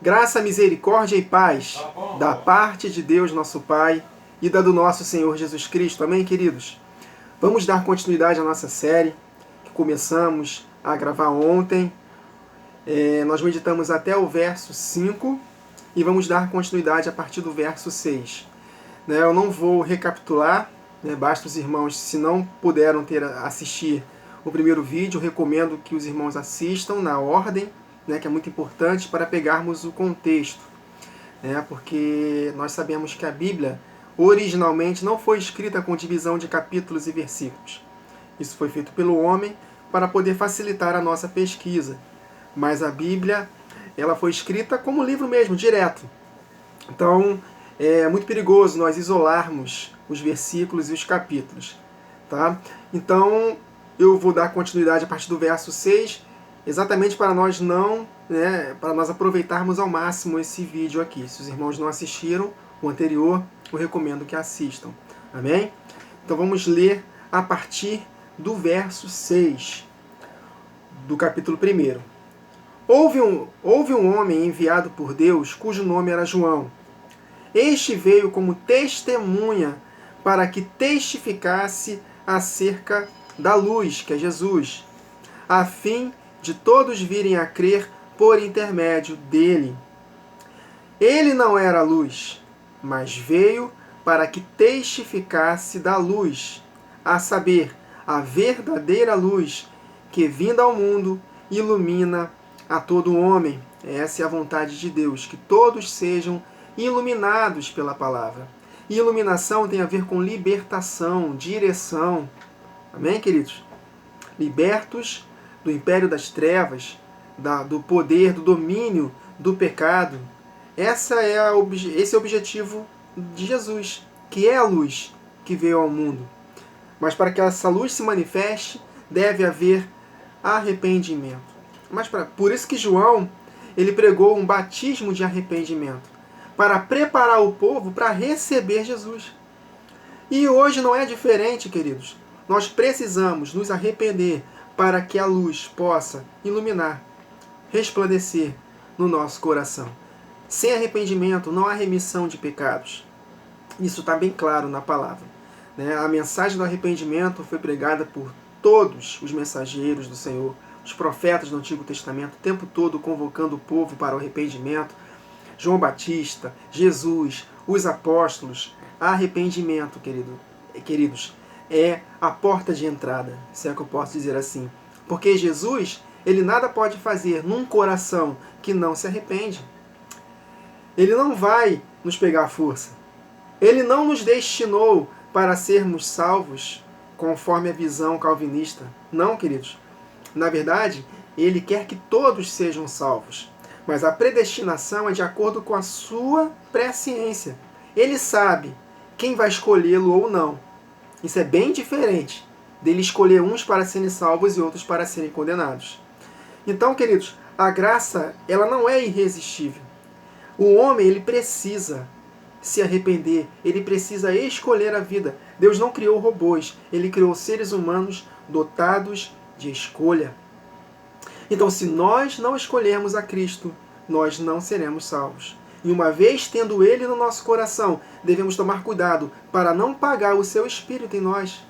Graça, misericórdia e paz da parte de Deus, nosso Pai, e da do nosso Senhor Jesus Cristo. Amém, queridos? Vamos dar continuidade à nossa série, que começamos a gravar ontem. Nós meditamos até o verso 5 e vamos dar continuidade a partir do verso 6. Eu não vou recapitular, basta os irmãos, se não puderam assistir o primeiro vídeo, eu recomendo que os irmãos assistam na ordem, que é muito importante para pegarmos o contexto, porque nós sabemos que a Bíblia originalmente não foi escrita com divisão de capítulos e versículos. Isso foi feito pelo homem para poder facilitar a nossa pesquisa, mas a Bíblia ela foi escrita como livro mesmo, direto. Então é muito perigoso nós isolarmos os versículos e os capítulos, tá? Então eu vou dar continuidade a partir do verso 6, exatamente para nós para nós aproveitarmos ao máximo esse vídeo aqui. Se os irmãos não assistiram o anterior, eu recomendo que assistam. Amém? Então vamos ler a partir do verso 6 do capítulo 1. Houve um homem enviado por Deus, cujo nome era João. Este veio como testemunha para que testificasse acerca da luz, que é Jesus, a fim de todos virem a crer por intermédio dele. Ele não era a luz, mas veio para que testificasse da luz, a saber, a verdadeira luz, que vinda ao mundo ilumina a todo homem. Essa é a vontade de Deus, que todos sejam iluminados pela palavra. E iluminação tem a ver com libertação, direção. Amém, queridos? Libertos do império das trevas, do poder, do domínio do pecado. Esse é o objetivo de Jesus, que é a luz que veio ao mundo. Mas para que essa luz se manifeste, deve haver arrependimento. Por isso que João ele pregou um batismo de arrependimento, para preparar o povo para receber Jesus. E hoje não é diferente, queridos. Nós precisamos nos arrepender para que a luz possa iluminar, resplandecer no nosso coração. Sem arrependimento não há remissão de pecados. Isso está bem claro na palavra. A mensagem do arrependimento foi pregada por todos os mensageiros do Senhor, os profetas do Antigo Testamento, o tempo todo convocando o povo para o arrependimento. João Batista, Jesus, os apóstolos. Arrependimento, queridos, é a porta de entrada, se é que eu posso dizer assim. Porque Jesus, ele nada pode fazer num coração que não se arrepende. Ele não vai nos pegar à força. Ele não nos destinou para sermos salvos conforme a visão calvinista. Não, queridos. Na verdade, ele quer que todos sejam salvos. Mas a predestinação é de acordo com a sua presciência. Ele sabe quem vai escolhê-lo ou não. Isso é bem diferente dele escolher uns para serem salvos e outros para serem condenados. Então, queridos, a graça ela não é irresistível. O homem ele precisa se arrepender, ele precisa escolher a vida. Deus não criou robôs, ele criou seres humanos dotados de escolha. Então, se nós não escolhermos a Cristo, nós não seremos salvos. E uma vez tendo Ele no nosso coração, devemos tomar cuidado para não apagar o seu Espírito em nós.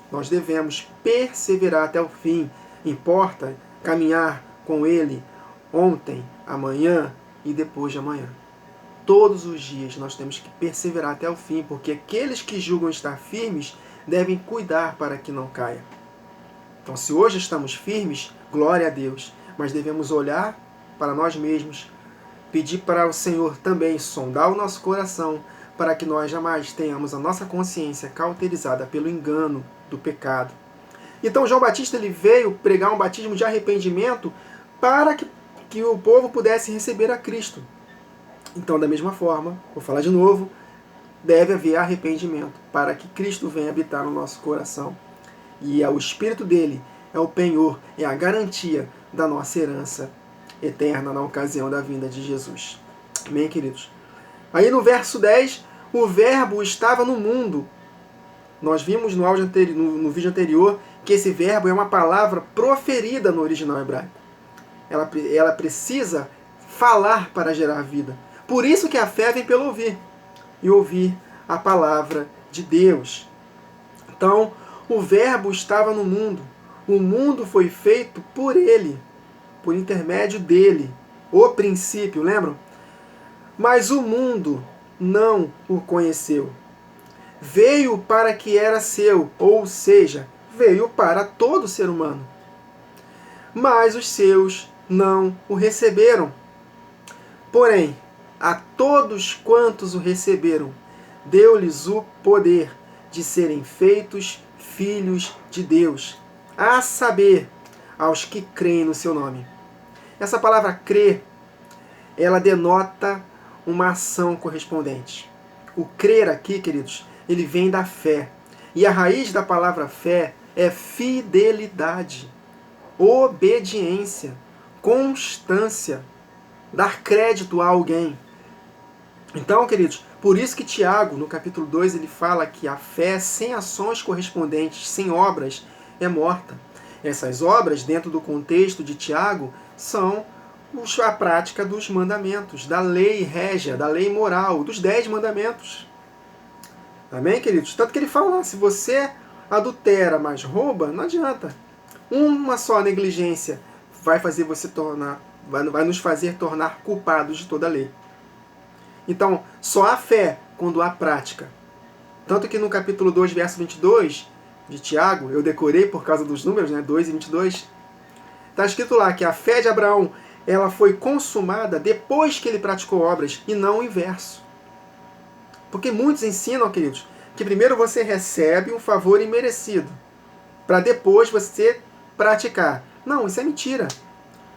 Nós devemos perseverar até o fim. Importa caminhar com Ele ontem, amanhã e depois de amanhã. Todos os dias nós temos que perseverar até o fim, porque aqueles que julgam estar firmes devem cuidar para que não caia. Então, se hoje estamos firmes, glória a Deus, mas devemos olhar para nós mesmos, pedir para o Senhor também sondar o nosso coração, para que nós jamais tenhamos a nossa consciência cauterizada pelo engano do pecado. Então, João Batista ele veio pregar um batismo de arrependimento para que o povo pudesse receber a Cristo. Então, da mesma forma, vou falar de novo, deve haver arrependimento para que Cristo venha habitar no nosso coração. E o Espírito dele é o penhor, é a garantia da nossa herança eterna na ocasião da vinda de Jesus. Amém, queridos? Aí no verso 10, o verbo estava no mundo. Nós vimos no vídeo anterior que esse verbo é uma palavra proferida no original hebraico. Ela precisa falar para gerar vida. Por isso que a fé vem pelo ouvir, e ouvir a palavra de Deus. Então, o Verbo estava no mundo. O mundo foi feito por ele, por intermédio dele. O princípio, lembram? Mas o mundo não o conheceu. Veio para que era seu, ou seja, veio para todo ser humano. Mas os seus não o receberam. Porém, a todos quantos o receberam, deu-lhes o poder de serem feitos filhos de Deus, a saber, aos que creem no seu nome. Essa palavra crer, ela denota uma ação correspondente. O crer aqui, queridos, ele vem da fé. E a raiz da palavra fé é fidelidade, obediência, constância, dar crédito a alguém. Então, queridos, por isso que Tiago, no capítulo 2, ele fala que a fé sem ações correspondentes, sem obras, é morta. Essas obras, dentro do contexto de Tiago, são a prática dos mandamentos, da lei régia, da lei moral, dos 10 mandamentos. Amém, queridos? Tanto que ele fala lá, se você adultera, mas rouba, não adianta. Uma só negligência vai fazer você vai nos fazer tornar culpados de toda a lei. Então, só há fé quando há prática. Tanto que no capítulo 2, verso 22 de Tiago, eu decorei por causa dos números, 2 e 22, está escrito lá que a fé de Abraão ela foi consumada depois que ele praticou obras, e não o inverso. Porque muitos ensinam, queridos, que primeiro você recebe um favor imerecido, para depois você praticar. Não, isso é mentira.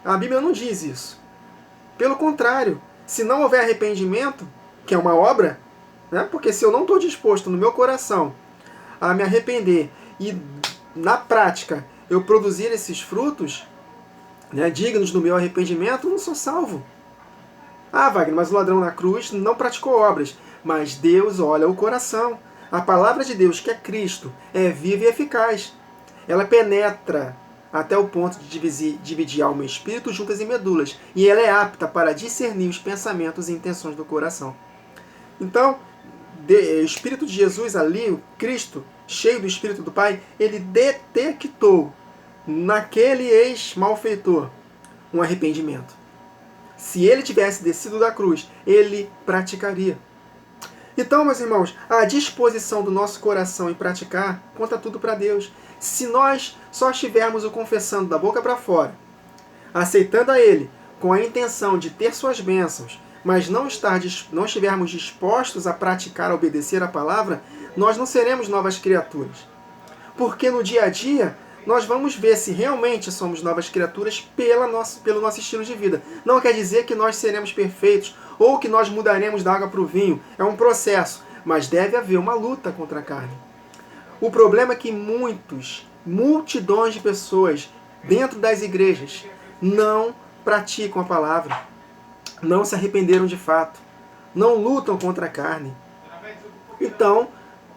A Bíblia não diz isso. Pelo contrário, se não houver arrependimento, que é uma obra, porque se eu não estou disposto no meu coração a me arrepender e na prática eu produzir esses frutos dignos do meu arrependimento, eu não sou salvo. Ah, Wagner, mas o ladrão na cruz não praticou obras. Mas Deus olha o coração. A palavra de Deus, que é Cristo, é viva e eficaz. Ela penetra até o ponto de dividir alma e espírito, juntas e medulas. E ela é apta para discernir os pensamentos e intenções do coração. Então, o Espírito de Jesus ali, o Cristo, cheio do Espírito do Pai, ele detectou naquele ex-malfeitor um arrependimento. Se ele tivesse descido da cruz, ele praticaria. Então, meus irmãos, a disposição do nosso coração em praticar conta tudo para Deus. Se nós só estivermos o confessando da boca para fora, aceitando a Ele com a intenção de ter suas bênçãos, mas não estivermos dispostos a praticar, a obedecer a palavra, nós não seremos novas criaturas. Porque no dia a dia, nós vamos ver se realmente somos novas criaturas pelo nosso estilo de vida. Não quer dizer que nós seremos perfeitos ou que nós mudaremos da água para o vinho. É um processo, mas deve haver uma luta contra a carne. O problema é que multidões de pessoas dentro das igrejas não praticam a palavra, não se arrependeram de fato, não lutam contra a carne. Então,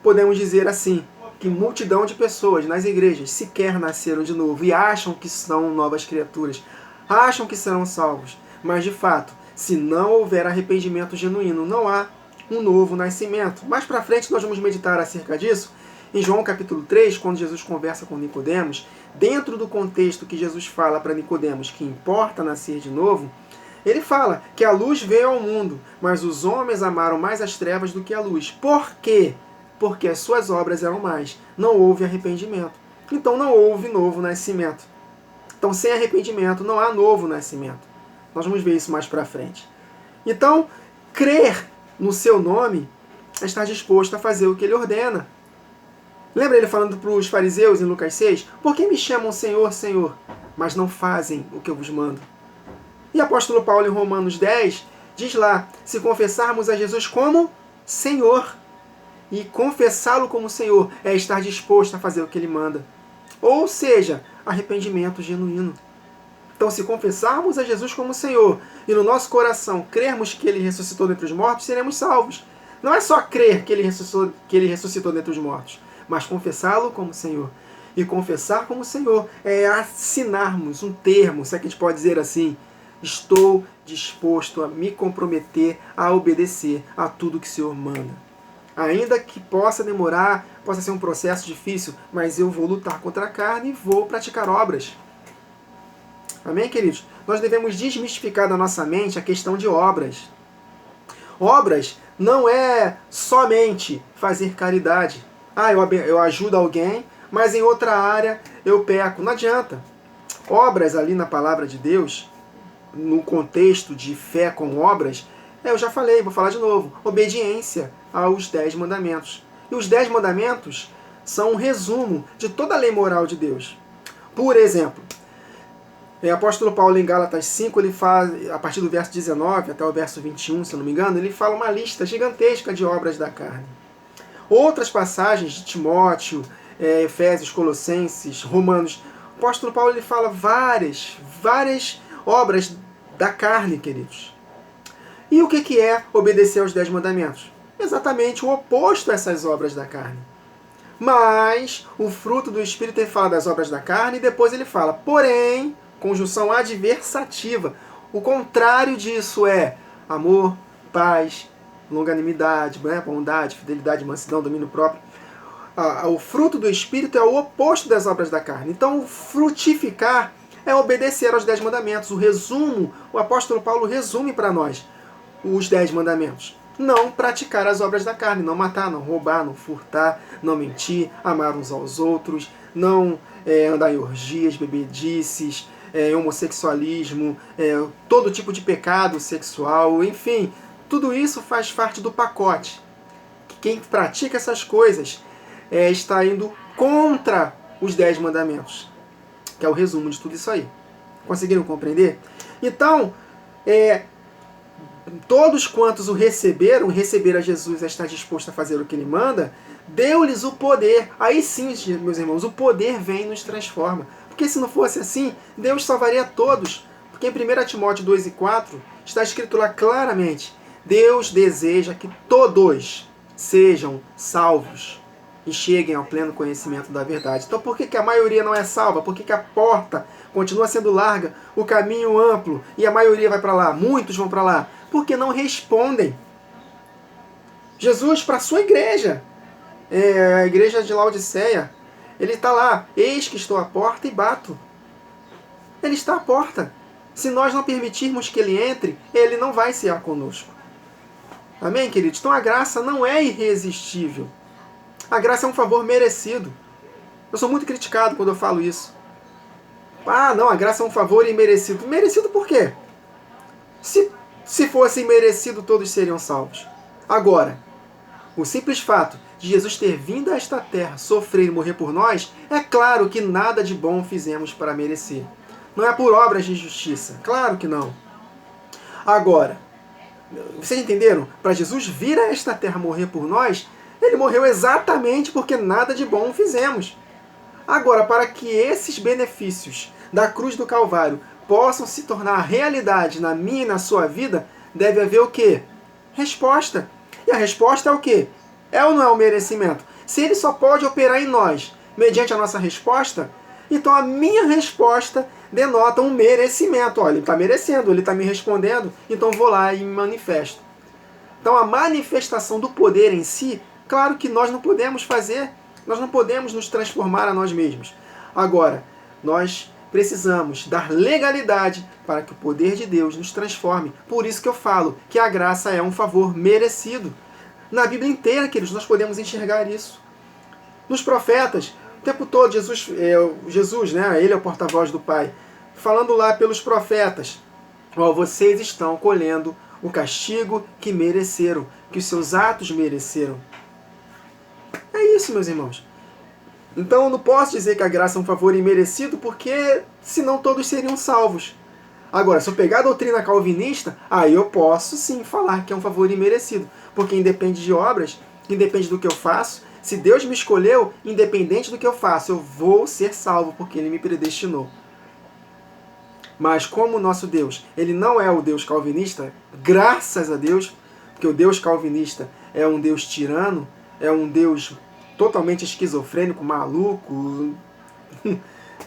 podemos dizer assim, que multidão de pessoas nas igrejas sequer nasceram de novo e acham que são novas criaturas, acham que serão salvos, mas de fato, se não houver arrependimento genuíno, não há um novo nascimento. Mais para frente nós vamos meditar acerca disso, em João capítulo 3, quando Jesus conversa com Nicodemos, dentro do contexto que Jesus fala para Nicodemos que importa nascer de novo, ele fala que a luz veio ao mundo, mas os homens amaram mais as trevas do que a luz. Por quê? Porque as suas obras eram mais. Não houve arrependimento. Então não houve novo nascimento. Então sem arrependimento não há novo nascimento. Nós vamos ver isso mais para frente. Então, crer no seu nome é estar disposto a fazer o que ele ordena. Lembra ele falando para os fariseus em Lucas 6? Por que me chamam Senhor, Senhor, mas não fazem o que eu vos mando? E o apóstolo Paulo em Romanos 10 diz lá, se confessarmos a Jesus como Senhor, e confessá-lo como Senhor é estar disposto a fazer o que ele manda. Ou seja, arrependimento genuíno. Então, se confessarmos a Jesus como Senhor e no nosso coração crermos que ele ressuscitou dentre os mortos, seremos salvos. Não é só crer que ele ressuscitou dentre os mortos, mas confessá-lo como Senhor. E confessar como Senhor é assinarmos um termo, se é que a gente pode dizer assim, estou disposto a me comprometer a obedecer a tudo que o Senhor manda. Ainda que possa demorar, possa ser um processo difícil, mas eu vou lutar contra a carne e vou praticar obras. Amém, queridos? Nós devemos desmistificar da nossa mente a questão de obras. Obras não é somente fazer caridade. Eu ajudo alguém, mas em outra área eu peco. Não adianta. Obras ali na palavra de Deus, no contexto de fé com obras, eu já falei, vou falar de novo. Obediência aos 10 mandamentos. E os 10 mandamentos são um resumo de toda a lei moral de Deus. Por exemplo, o apóstolo Paulo em Gálatas 5, ele faz, a partir do verso 19 até o verso 21, se eu não me engano, ele fala uma lista gigantesca de obras da carne. Outras passagens de Timóteo, Efésios, Colossenses, Romanos, o apóstolo Paulo ele fala várias obras da carne, queridos. E o que é obedecer aos 10 mandamentos? Exatamente o oposto a essas obras da carne. Mas o fruto do Espírito ele fala das obras da carne e depois ele fala, porém, conjunção adversativa. O contrário disso é amor, paz, longanimidade, bondade, fidelidade, mansidão, domínio próprio. O fruto do Espírito é o oposto das obras da carne. Então, frutificar é obedecer aos 10 mandamentos. O apóstolo Paulo resume para nós os 10 mandamentos. Não praticar as obras da carne, não matar, não roubar, não furtar, não mentir, amar uns aos outros, não andar em orgias, bebedices, homossexualismo, todo tipo de pecado sexual, enfim, tudo isso faz parte do pacote. Quem pratica essas coisas está indo contra os 10 mandamentos, que é o resumo de tudo isso aí. Conseguiram compreender? Então, todos quantos o receberam a Jesus, a estar disposto a fazer o que ele manda, deu-lhes o poder. Aí sim, meus irmãos, o poder vem e nos transforma. Porque se não fosse assim, Deus salvaria todos. Porque em 1 Timóteo 2 e 4 está escrito lá claramente, Deus deseja que todos sejam salvos e cheguem ao pleno conhecimento da verdade. Então por que a maioria não é salva? Por que a porta continua sendo larga, o caminho amplo e a maioria vai para lá, muitos vão para lá? Porque não respondem. Jesus, para a sua igreja, a igreja de Laodiceia, ele está lá, eis que estou à porta e bato. Ele está à porta. Se nós não permitirmos que ele entre, ele não vai cear conosco. Amém, queridos? Então a graça não é irresistível. A graça é um favor merecido. Eu sou muito criticado quando eu falo isso. Não, a graça é um favor imerecido. Merecido por quê? Se fosse imerecido, todos seriam salvos. Agora, o simples fato de Jesus ter vindo a esta terra, sofrer e morrer por nós, é claro que nada de bom fizemos para merecer. Não é por obras de justiça. Claro que não. Agora, vocês entenderam? Para Jesus vir a esta terra morrer por nós, ele morreu exatamente porque nada de bom fizemos. Agora, para que esses benefícios da cruz do Calvário possam se tornar realidade na minha e na sua vida, deve haver o quê? Resposta. E a resposta é o quê? É ou não é o merecimento? Se ele só pode operar em nós mediante a nossa resposta, então a minha resposta denota um merecimento. Olha, ele está merecendo, ele está me respondendo, então vou lá e me manifesto. Então a manifestação do poder em si, claro que nós não podemos fazer, nós não podemos nos transformar a nós mesmos. Agora, nós precisamos dar legalidade para que o poder de Deus nos transforme. Por isso que eu falo que a graça é um favor merecido. Na Bíblia inteira, queridos, nós podemos enxergar isso. Nos profetas, o tempo todo, Jesus, né, ele é o porta-voz do Pai, falando lá pelos profetas, vocês estão colhendo o castigo que mereceram, que os seus atos mereceram. É isso, meus irmãos. Então eu não posso dizer que a graça é um favor imerecido, porque senão todos seriam salvos. Agora, se eu pegar a doutrina calvinista, aí eu posso sim falar que é um favor imerecido, porque independe de obras, independe do que eu faço, se Deus me escolheu, independente do que eu faço, eu vou ser salvo, porque Ele me predestinou. Mas como o nosso Deus, Ele não é o Deus calvinista, graças a Deus, porque o Deus calvinista é um Deus tirano, é um Deus totalmente esquizofrênico, maluco.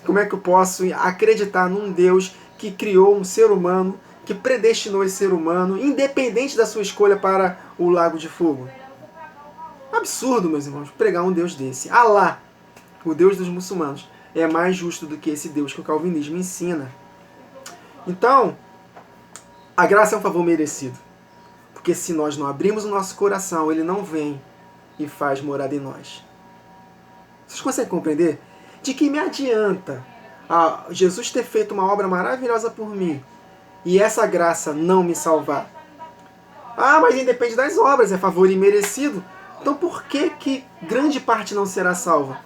Como é que eu posso acreditar num Deus que criou um ser humano, que predestinou esse ser humano, independente da sua escolha, para o lago de fogo. Absurdo, meus irmãos, pregar um Deus desse. Alá, o Deus dos muçulmanos, é mais justo do que esse Deus que o calvinismo ensina. Então, a graça é um favor merecido. Porque se nós não abrirmos o nosso coração, ele não vem e faz morada em nós. Vocês conseguem compreender? De que me adianta Jesus ter feito uma obra maravilhosa por mim e essa graça não me salvar? Mas independe das obras, é favor imerecido. Então por que grande parte não será salva?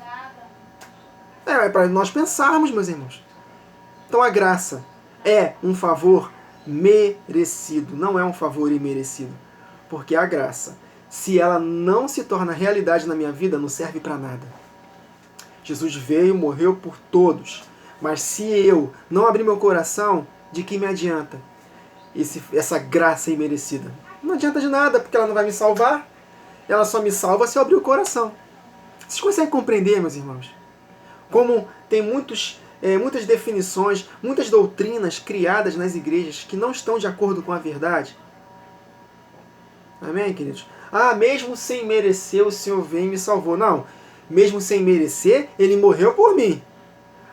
É para nós pensarmos, meus irmãos. Então a graça é um favor merecido, não é um favor imerecido. Porque a graça, se ela não se torna realidade na minha vida, não serve para nada. Jesus veio, morreu por todos. Mas se eu não abrir meu coração, de que me adianta essa graça imerecida? Não adianta de nada, porque ela não vai me salvar. Ela só me salva se eu abrir o coração. Vocês conseguem compreender, meus irmãos? Como tem muitas definições, muitas doutrinas criadas nas igrejas que não estão de acordo com a verdade? Amém, queridos? Mesmo sem merecer, o Senhor veio e me salvou. Não, mesmo sem merecer, Ele morreu por mim.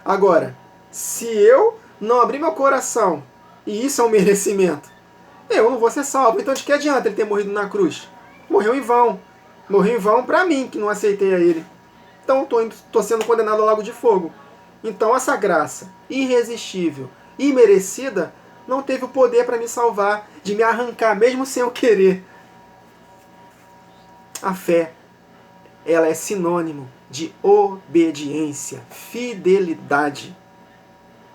Agora, se eu não abrir meu coração, e isso é um merecimento, eu não vou ser salvo. Então de que adianta Ele ter morrido na cruz? Morreu em vão. Morreu em vão para mim, que não aceitei a Ele. Então estou sendo condenado ao lago de fogo. Então essa graça irresistível, imerecida, não teve o poder para me salvar, de me arrancar, mesmo sem eu querer. A fé, ela é sinônimo de obediência, fidelidade.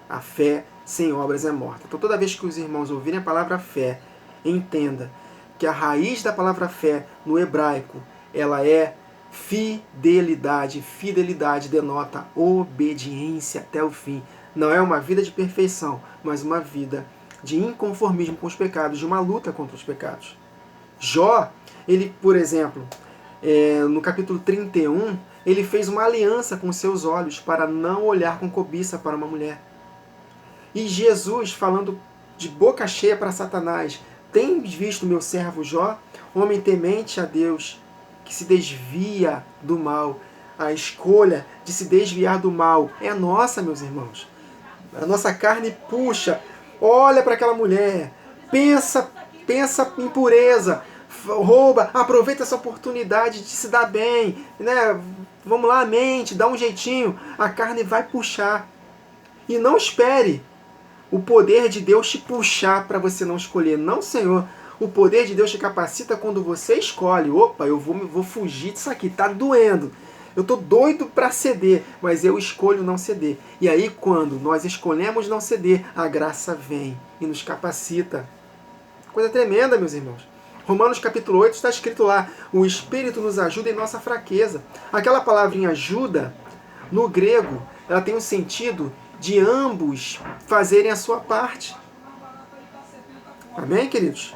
A fé sem obras é morta. Então toda vez que os irmãos ouvirem a palavra fé, entenda que a raiz da palavra fé no hebraico, ela é fidelidade. Fidelidade denota obediência até o fim. Não é uma vida de perfeição, mas uma vida de inconformismo com os pecados, de uma luta contra os pecados. Jó, ele, por exemplo, no capítulo 31, ele fez uma aliança com seus olhos para não olhar com cobiça para uma mulher. E Jesus, falando de boca cheia para Satanás, tem visto meu servo Jó, homem temente a Deus, que se desvia do mal. A escolha de se desviar do mal é nossa, meus irmãos. A nossa carne puxa, olha para aquela mulher, pensa em pureza, rouba, aproveita essa oportunidade de se dar bem, né? Vamos lá, mente, dá um jeitinho, a carne vai puxar. E não espere o poder de Deus te puxar para você não escolher. Não, Senhor. O poder de Deus te capacita quando você escolhe. Opa, eu vou fugir disso aqui, tá doendo. Eu tô doido para ceder, mas eu escolho não ceder. E aí quando nós escolhemos não ceder, a graça vem e nos capacita. Coisa tremenda, meus irmãos. Romanos capítulo 8 está escrito lá, o Espírito nos ajuda em nossa fraqueza. Aquela palavrinha ajuda, no grego, ela tem um sentido de ambos fazerem a sua parte. Amém, queridos?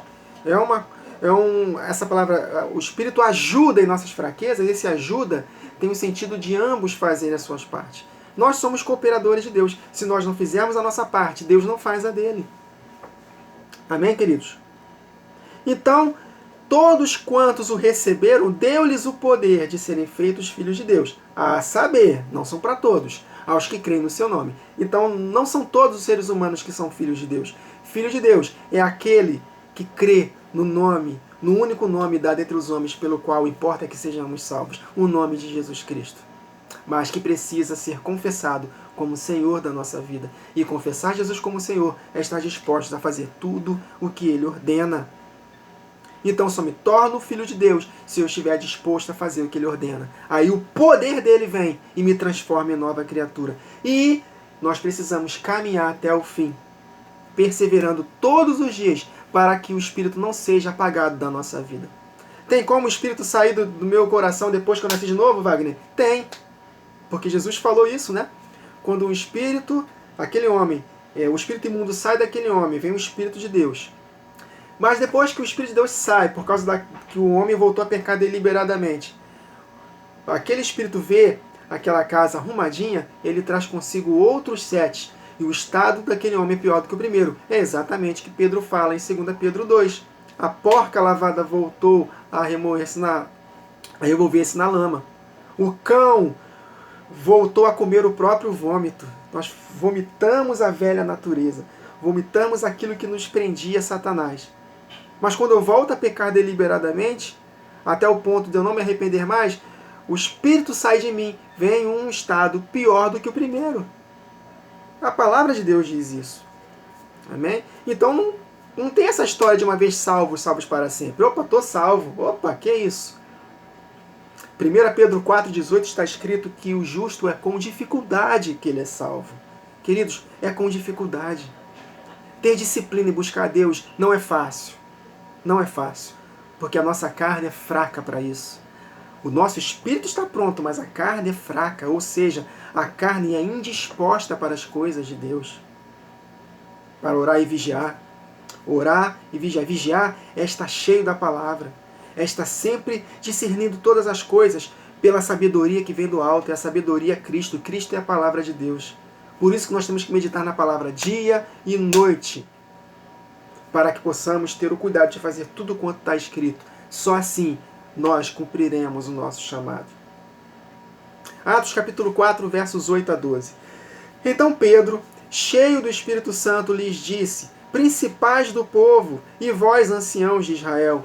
Essa palavra, o Espírito ajuda em nossas fraquezas, esse ajuda tem o sentido de ambos fazerem as suas partes. Nós somos cooperadores de Deus. Se nós não fizermos a nossa parte, Deus não faz a dele. Amém, queridos? Então, todos quantos o receberam, deu-lhes o poder de serem feitos filhos de Deus. A saber, não são para todos, aos que creem no seu nome. Então, não são todos os seres humanos que são filhos de Deus. Filho de Deus é aquele que crê no nome, no único nome dado entre os homens pelo qual importa que sejamos salvos, o nome de Jesus Cristo. Mas que precisa ser confessado como Senhor da nossa vida. E confessar Jesus como Senhor é estar dispostos a fazer tudo o que Ele ordena. Então só me torno filho de Deus se eu estiver disposto a fazer o que Ele ordena. Aí o poder dele vem e me transforma em nova criatura. E nós precisamos caminhar até o fim, perseverando todos os dias para que o Espírito não seja apagado da nossa vida. Tem como o Espírito sair do meu coração depois que eu nasci de novo, Wagner? Tem. Porque Jesus falou isso, né? Quando o Espírito, aquele homem, o Espírito imundo sai daquele homem, vem o Espírito de Deus. Mas depois que o Espírito de Deus sai, por causa que o homem voltou a pecar deliberadamente, aquele Espírito vê aquela casa arrumadinha, ele traz consigo outros 7. E o estado daquele homem é pior do que o primeiro. É exatamente o que Pedro fala em 2 Pedro 2. A porca lavada voltou a revolver-se na lama. O cão voltou a comer o próprio vômito. Nós vomitamos a velha natureza. Vomitamos aquilo que nos prendia a Satanás. Mas quando eu volto a pecar deliberadamente, até o ponto de eu não me arrepender mais, o Espírito sai de mim, vem um estado pior do que o primeiro. A palavra de Deus diz isso. Amém? Então não tem essa história de uma vez salvos para sempre. Opa, estou salvo. Opa, que isso? 1 Pedro 4,18 está escrito que o justo é com dificuldade que ele é salvo. Queridos, é com dificuldade. Ter disciplina e buscar a Deus não é fácil. Não é fácil. Porque a nossa carne é fraca para isso. O nosso espírito está pronto, mas a carne é fraca. Ou seja, a carne é indisposta para as coisas de Deus. Para orar e vigiar. Orar e vigiar. Vigiar é estar cheio da palavra. É estar sempre discernindo todas as coisas pela sabedoria que vem do alto. E a sabedoria é Cristo. Cristo é a palavra de Deus. Por isso que nós temos que meditar na palavra dia e noite. Para que possamos ter o cuidado de fazer tudo quanto está escrito. Só assim nós cumpriremos o nosso chamado. Atos capítulo 4, versos 8 a 12. Então Pedro, cheio do Espírito Santo, lhes disse: principais do povo e vós, anciãos de Israel,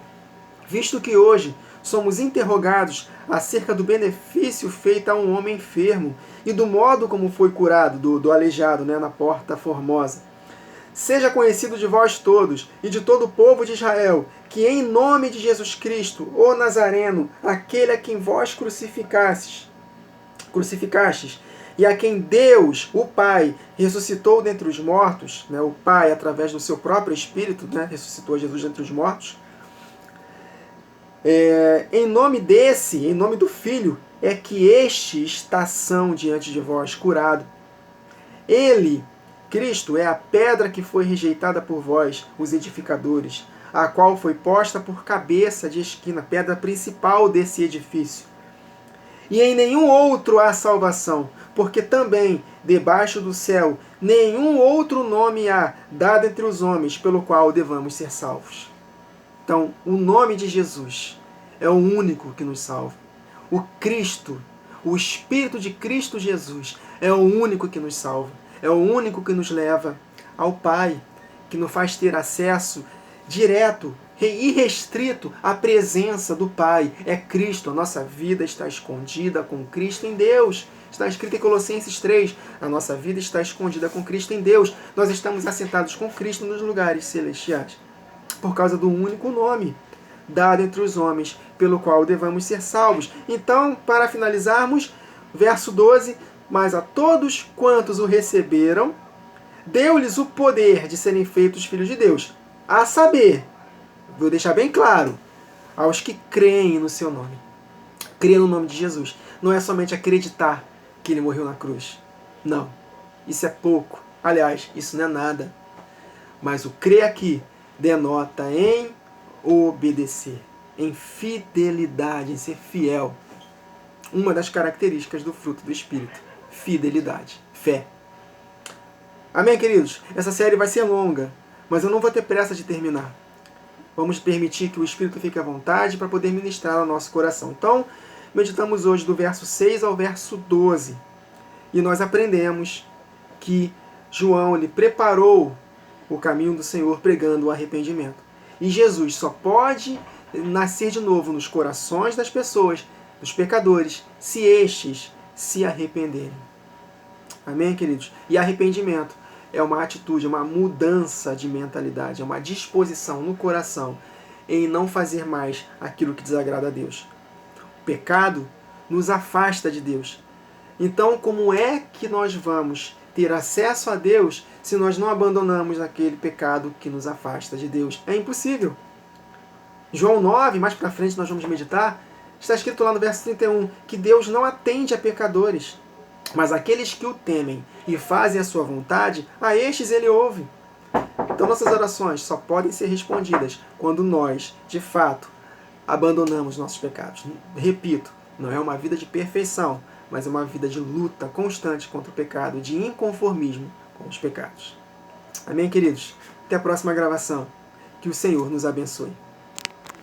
visto que hoje somos interrogados acerca do benefício feito a um homem enfermo e do modo como foi curado, do aleijado, na Porta Formosa. Seja conhecido de vós todos e de todo o povo de Israel, que em nome de Jesus Cristo, o Nazareno, aquele a quem vós crucificastes, e a quem Deus, o Pai, ressuscitou dentre os mortos, o Pai, através do seu próprio Espírito, ressuscitou Jesus dentre os mortos, em nome do Filho, é que este está são diante de vós, curado. Ele, Cristo, é a pedra que foi rejeitada por vós, os edificadores, a qual foi posta por cabeça de esquina, pedra principal desse edifício. E em nenhum outro há salvação, porque também, debaixo do céu, nenhum outro nome há dado entre os homens, pelo qual devamos ser salvos. Então, o nome de Jesus é o único que nos salva. O Cristo, o Espírito de Cristo Jesus, é o único que nos salva. É o único que nos leva ao Pai, que nos faz ter acesso direto, irrestrito à presença do Pai. É Cristo, a nossa vida está escondida com Cristo em Deus. Está escrito em Colossenses 3, a nossa vida está escondida com Cristo em Deus. Nós estamos assentados com Cristo nos lugares celestiais, por causa do único nome dado entre os homens, pelo qual devamos ser salvos. Então, para finalizarmos, verso 12, mas a todos quantos o receberam, deu-lhes o poder de serem feitos filhos de Deus. A saber, vou deixar bem claro, aos que creem no seu nome. Crer no nome de Jesus. Não é somente acreditar que ele morreu na cruz. Não. Isso é pouco. Aliás, isso não é nada. Mas o crer aqui denota em obedecer, em fidelidade, em ser fiel. Uma das características do fruto do Espírito. Fidelidade, fé. Amém, queridos? Essa série vai ser longa, mas eu não vou ter pressa de terminar. Vamos permitir que o Espírito fique à vontade para poder ministrar ao nosso coração. Então, meditamos hoje do verso 6 ao verso 12. E nós aprendemos que João ele preparou o caminho do Senhor pregando o arrependimento. E Jesus só pode nascer de novo nos corações das pessoas, dos pecadores, se estes se arrependerem. Amém, queridos? E arrependimento é uma atitude, uma mudança de mentalidade, é uma disposição no coração em não fazer mais aquilo que desagrada a Deus. O pecado nos afasta de Deus. Então, como é que nós vamos ter acesso a Deus se nós não abandonamos aquele pecado que nos afasta de Deus? É impossível. João 9, mais para frente nós vamos meditar, está escrito lá no verso 31, que Deus não atende a pecadores, mas aqueles que o temem e fazem a sua vontade, a estes ele ouve. Então nossas orações só podem ser respondidas quando nós, de fato, abandonamos nossos pecados. Repito, não é uma vida de perfeição, mas é uma vida de luta constante contra o pecado, de inconformismo com os pecados. Amém, queridos? Até a próxima gravação. Que o Senhor nos abençoe.